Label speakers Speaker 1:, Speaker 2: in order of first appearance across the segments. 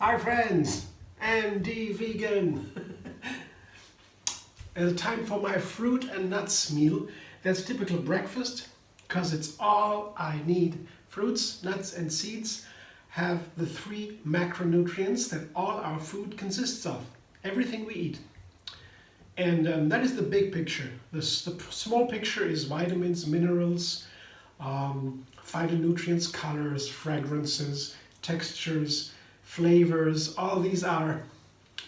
Speaker 1: Hi friends, MD Vegan. It's time for my fruit and nuts meal. That's typical breakfast because it's all I need. Fruits, nuts and seeds have the 3 macronutrients that all our food consists of. Everything we eat. And that is the big picture. The small picture is vitamins, minerals, phytonutrients, colors, fragrances, textures, flavors. All these are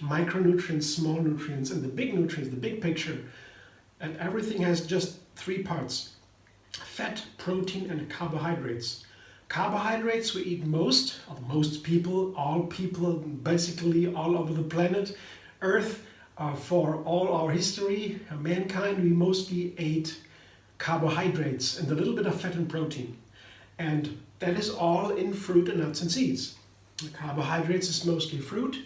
Speaker 1: micronutrients, small nutrients, and the big nutrients, the big picture. And everything has just 3 parts: fat, protein, and carbohydrates. Carbohydrates we eat most people, all people, basically all over the planet Earth. For all our history, mankind, we mostly ate carbohydrates and a little bit of fat and protein. And that is all in fruit and nuts and seeds. The carbohydrates is mostly fruit,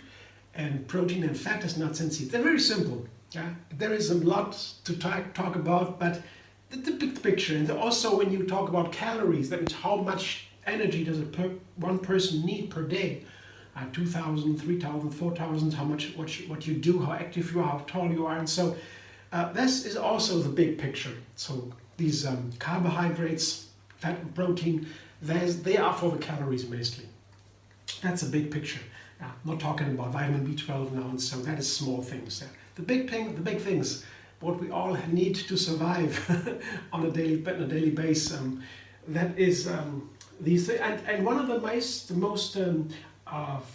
Speaker 1: and protein and fat is nuts and seeds. They're very simple. Yeah? There is a lot to talk about, but the big picture. And also when you talk about calories, that means how much energy does one person need per day. 2,000, 3,000, 4,000, how much, what you do, how active you are, how tall you are. And so this is also the big picture. So these carbohydrates, fat and protein, they are for the calories mostly. That's a big picture. I'm not talking about vitamin B12 now, and so that is small things. The big things, what we all need to survive on a daily basis, that is these things. And one of the most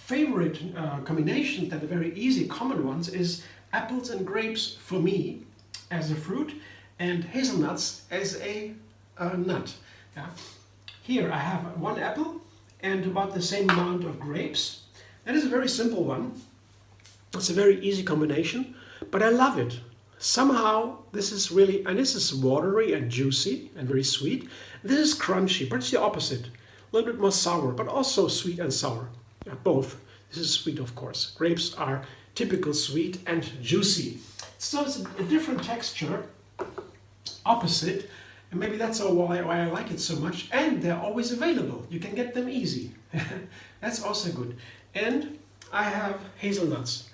Speaker 1: favorite combinations, that are very easy, common ones, is apples and grapes for me as a fruit, and hazelnuts as a nut. Yeah. Here I have 1 apple and about the same amount of grapes. That is a very simple one. It's a very easy combination, but I love it. Somehow this is really, and this is watery and juicy and very sweet. This is crunchy, but it's the opposite. A little bit more sour, but also sweet and sour. Yeah, both. This is sweet, of course. Grapes are typical sweet and juicy. So it's a different texture, opposite, and maybe that's why I like it so much. And they're always available. You can get them easy. That's also good. And I have hazelnuts.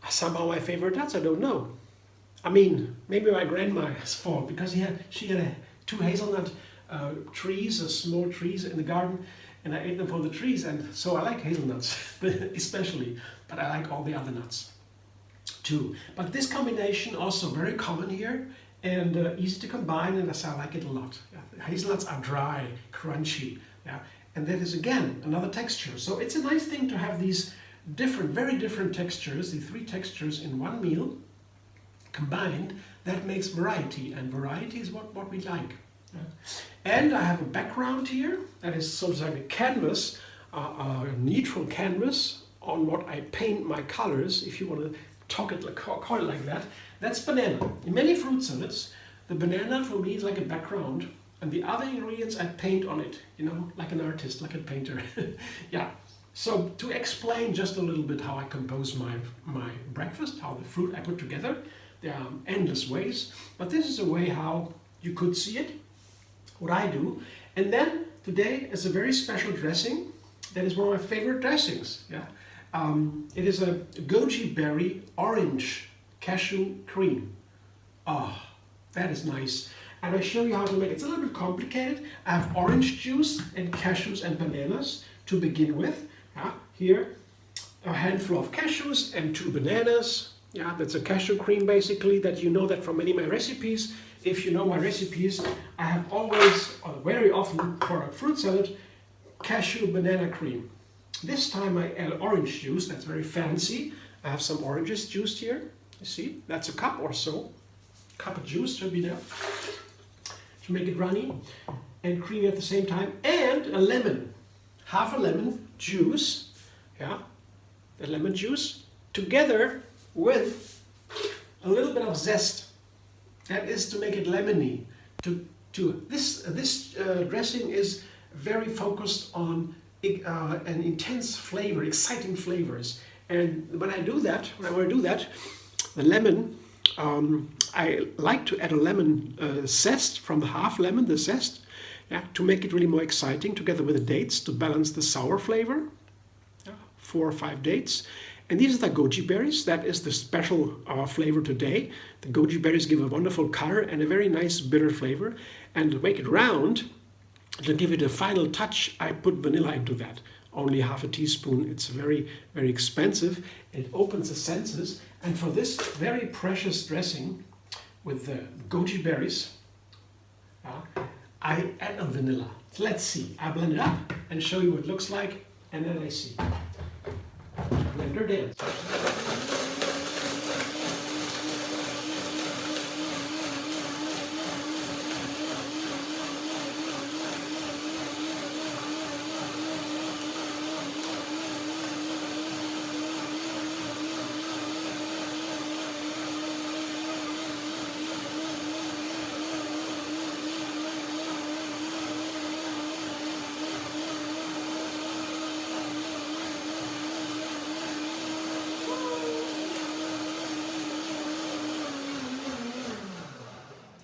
Speaker 1: Somehow my favorite nuts, I don't know. I mean, maybe my grandma's fault, because she had 2 hazelnut trees, small trees in the garden, and I ate them from the trees, and so I like hazelnuts especially, but I like all the other nuts too. But this combination also very common here and easy to combine, and I like it a lot. Yeah. Hazelnuts are dry, crunchy, yeah, and that is again another texture. So it's a nice thing to have these different, very different textures, the 3 textures in one meal combined. That makes variety, and variety is what we like. Yeah. And I have a background here that is sort of like a canvas, a neutral canvas on what I paint my colors, if you want to call it like that. That's banana. In many fruit salads, the banana for me is like a background, and the other ingredients I paint on it, you know, like an artist, like a painter. Yeah. So to explain just a little bit how I compose my breakfast, how the fruit I put together, there are endless ways, but this is a way how you could see it, what I do. And then today is a very special dressing that is one of my favorite dressings. Yeah, it is a goji berry orange cashew cream. Oh, that is nice. And I show you how to make it. It's a little bit complicated. I have orange juice and cashews and bananas to begin with. Yeah, here a handful of cashews and 2 bananas. Yeah, that's a cashew cream basically, that you know that from many of my recipes. If you know my recipes, I have always, or very often for a fruit salad, cashew banana cream. This time I add orange juice, that's very fancy. I have some oranges juiced here. You see, that's a cup or so. Cup of juice should be there to make it runny and creamy at the same time. And a lemon, half a lemon juice, yeah, the lemon juice, together with a little bit of zest. That is to make it lemony. This dressing is very focused on an intense flavor, exciting flavors. And when I want to do that, the lemon, I like to add a lemon zest from the half lemon, the zest, yeah, to make it really more exciting, together with the dates to balance the sour flavor. Yeah, 4 or 5 dates. And these are the goji berries. That is the special flavor today. The goji berries give a wonderful color and a very nice bitter flavor. And to make it round, to give it a final touch, I put vanilla into that. Only half a teaspoon. It's very, very expensive. It opens the senses. And for this very precious dressing with the goji berries, I add a vanilla. So let's see. I blend it up and show you what it looks like, and then I see. Blender dance.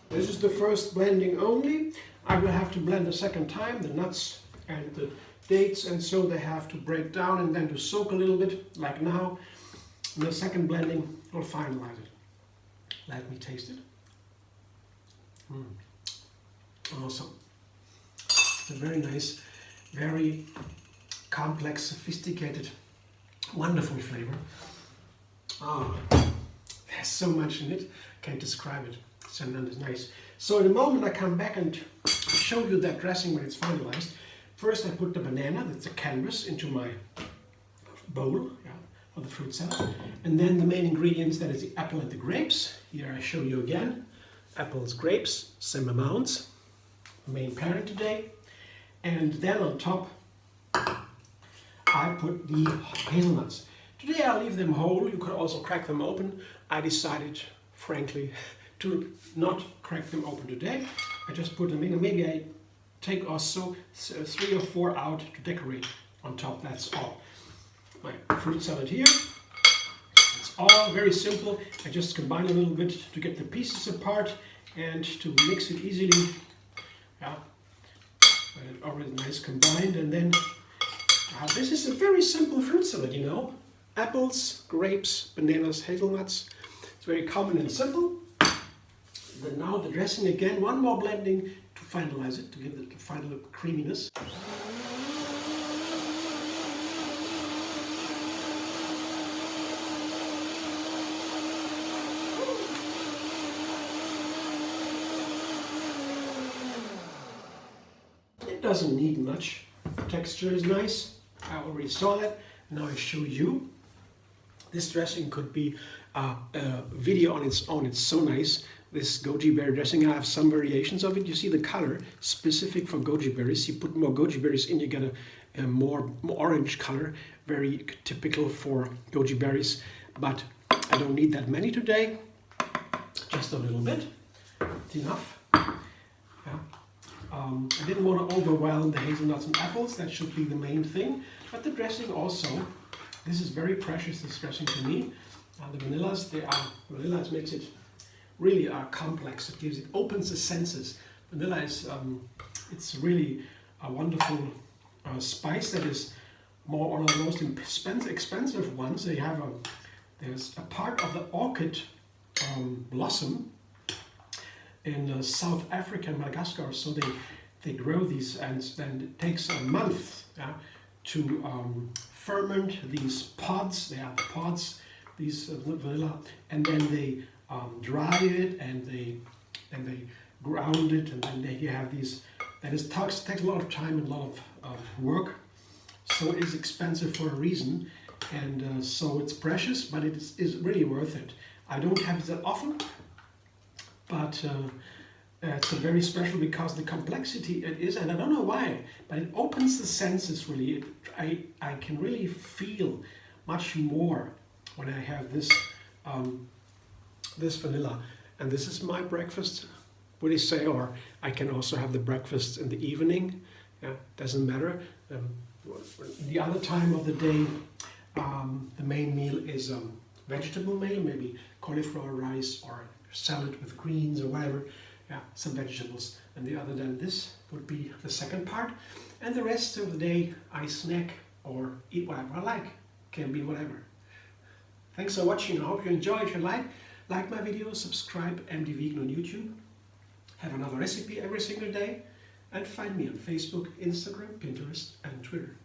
Speaker 1: This is the first blending only. I will have to blend a second time, the nuts and the dates, and so they have to break down and then to soak a little bit, like now. And the second blending will finalize it. Let me taste it. Awesome. It's a very nice, very complex, sophisticated, wonderful flavor. There's so much in it, can't describe it. So it's nice. So in a moment I come back and show you that dressing when it's finalized. First I put the banana, that's a canvas, into my bowl for the fruit salad. And then the main ingredients, that is the apple and the grapes. Here I show you again. Apples, grapes, same amounts. Main pairing today. And then on top I put the hazelnuts. Today I'll leave them whole. You could also crack them open. I decided, frankly, to not crack them open today. I just put them in, and maybe I take also 3 or 4 out to decorate on top. That's all. My fruit salad here. It's all very simple. I just combine a little bit to get the pieces apart and to mix it easily. Already nice combined, and then this is a very simple fruit salad, you know. Apples, grapes, bananas, hazelnuts. It's very common and simple. Then now the dressing again, one more blending to finalize it, to give it the final creaminess. It doesn't need much. The texture is nice. I already saw that. Now I show you. This dressing could be a video on its own. It's so nice. This goji berry dressing, I have some variations of it. You see the color specific for goji berries. You put more goji berries in, you get a more orange color, very typical for goji berries. But I don't need that many today, just a little bit. It's enough. I didn't want to overwhelm the hazelnuts and apples. That should be the main thing. But the dressing also, this is very precious, this dressing to me. The vanillas, vanilla makes it really complex. It opens the senses. Vanilla is, it's really a wonderful spice that is one of the most expensive ones. There's a part of the orchid blossom in South Africa and Madagascar. So they grow these, and then it takes a month to ferment these pods. They are the pods, these vanilla, and then they dry it and they ground it, and then you have these. That takes a lot of time and a lot of work. So it is expensive for a reason, and so it's precious, but it is really worth it. I don't have it that often, but it's a very special because the complexity it is, and I don't know why, but it opens the senses really. I can really feel much more when I have this this vanilla, and this is my breakfast. What do you say? Or I can also have the breakfast in the evening. Yeah, doesn't matter. The other time of the day, the main meal is vegetable meal, maybe cauliflower rice or salad with greens or whatever. Yeah, some vegetables. And the other than this would be the second part. And the rest of the day I snack or eat whatever I like. can be whatever. Thanks for watching. I hope you enjoy. If you like my video, subscribe MD Vegan on YouTube. Have another recipe every single day. And find me on Facebook, Instagram, Pinterest and Twitter.